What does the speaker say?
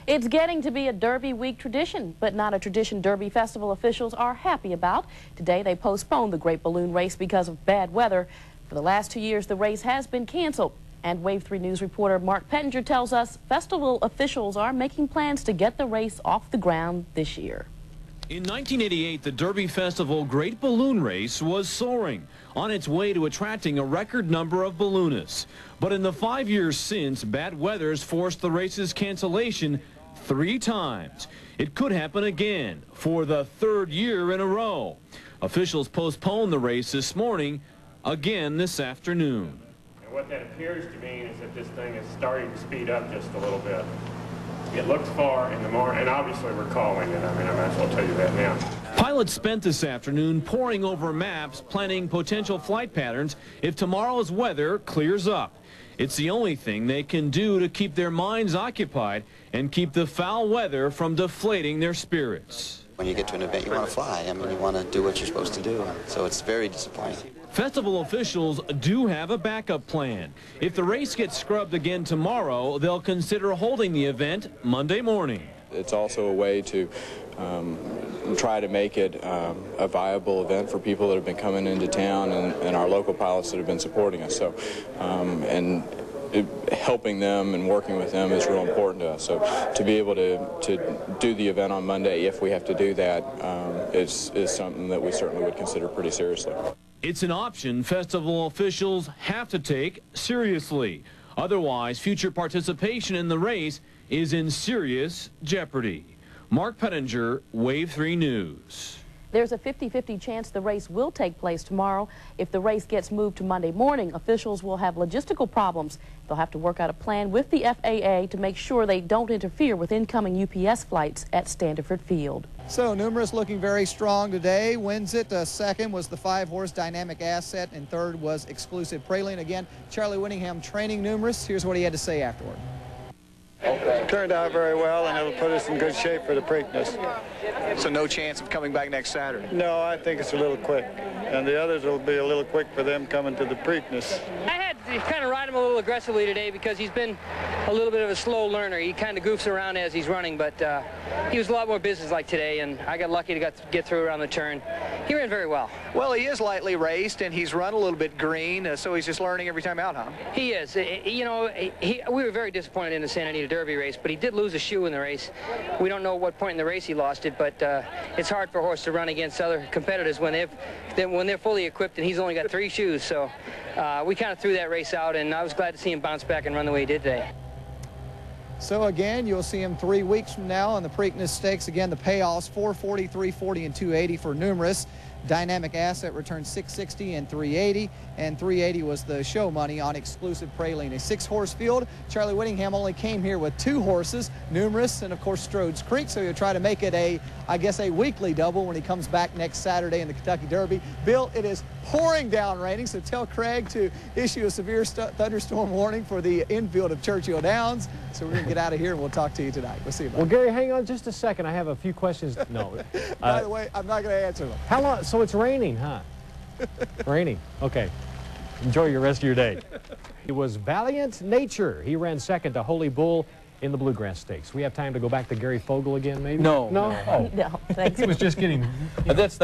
It's getting to be a Derby Week tradition, but not a tradition Derby Festival officials are happy about. Today they postponed the Great Balloon Race because of bad weather. For the last 2 years, the race has been canceled. And WAVE 3 News reporter Mark Pettinger tells us festival officials are making plans to get the race off the ground this year. In 1988, the Derby Festival Great Balloon Race was soaring, on its way to attracting a record number of balloonists. But in the 5 years since, bad weather's forced the race's cancellation 3 times. It could happen again for the 3rd year in a row. Officials postponed the race this morning, again this afternoon. And what that appears to mean is that this thing is starting to speed up just a little bit. It looks far in the morning, and obviously we're calling it. I mean, I might as well tell you that now. Pilots spent this afternoon poring over maps, planning potential flight patterns if tomorrow's weather clears up. It's the only thing they can do to keep their minds occupied and keep the foul weather from deflating their spirits. When you get to an event, you want to fly. I mean, you want to do what you're supposed to do, so it's very disappointing. Festival officials do have a backup plan. If the race gets scrubbed again tomorrow, they'll consider holding the event Monday morning. It's also a way to try to make it a viable event for people that have been coming into town and our local pilots that have been supporting us. So, helping them and working with them is real important to us. So to be able to do the event on Monday, if we have to do that, is something that we certainly would consider pretty seriously. It's an option festival officials have to take seriously. Otherwise, future participation in the race is in serious jeopardy. Mark Pettinger, WAVE 3 News. There's a 50-50 chance the race will take place tomorrow. If the race gets moved to Monday morning, officials will have logistical problems. They'll have to work out a plan with the FAA to make sure they don't interfere with incoming UPS flights at Standiford Field. So numerous looking very strong today. Wins it. Second was the 5-horse Dynamic Asset, and third was Exclusive Praline. Again, Charlie Whittingham training numerous. Here's what he had to say afterward. Turned out very well, and it'll put us in good shape for the Preakness. So no chance of coming back next Saturday? No, I think it's a little quick, and the others will be a little quick for them coming to the Preakness. I had to kind of ride him a little aggressively today because he's been a little bit of a slow learner. He kind of goofs around as he's running, but he was a lot more businesslike today, and I got lucky to get through around the turn. He ran very well. Well, he is lightly raced, and he's run a little bit green, so he's just learning every time out, huh? He is. You know, we were very disappointed in the Santa Anita Derby race, but he did lose a shoe in the race. We don't know what point in the race he lost it, but it's hard for a horse to run against other competitors when they're fully equipped, and he's only got 3 shoes. So we kind of threw that race out, and I was glad to see him bounce back and run the way he did today. So again, you'll see him 3 weeks from now on the Preakness Stakes. Again, the payoffs $440, $340, and $280 for numerous. Dynamic Asset returned $660 and $380, and $380 was the show money on Exclusive Praline. A 6-horse field. Charlie Whittingham only came here with 2 horses, numerous, and of course Strode's Creek, so he'll try to make it a weekly double when he comes back next Saturday in the Kentucky Derby. Bill, it is pouring down raining, so tell Craig to issue a severe thunderstorm warning for the infield of Churchill Downs. So we're going to get out of here, and we'll talk to you tonight. We'll see you, buddy. Well, Gary, hang on just a second. I have a few questions. No. By the way, I'm not going to answer them. How long? So it's raining, huh? Raining. Okay. Enjoy your rest of your day. It was Valiant Nature. He ran second to Holy Bull in the Bluegrass Stakes. We have time to go back to Gary Fogle again, maybe? No. No? Oh. No, thanks. He was just getting... That's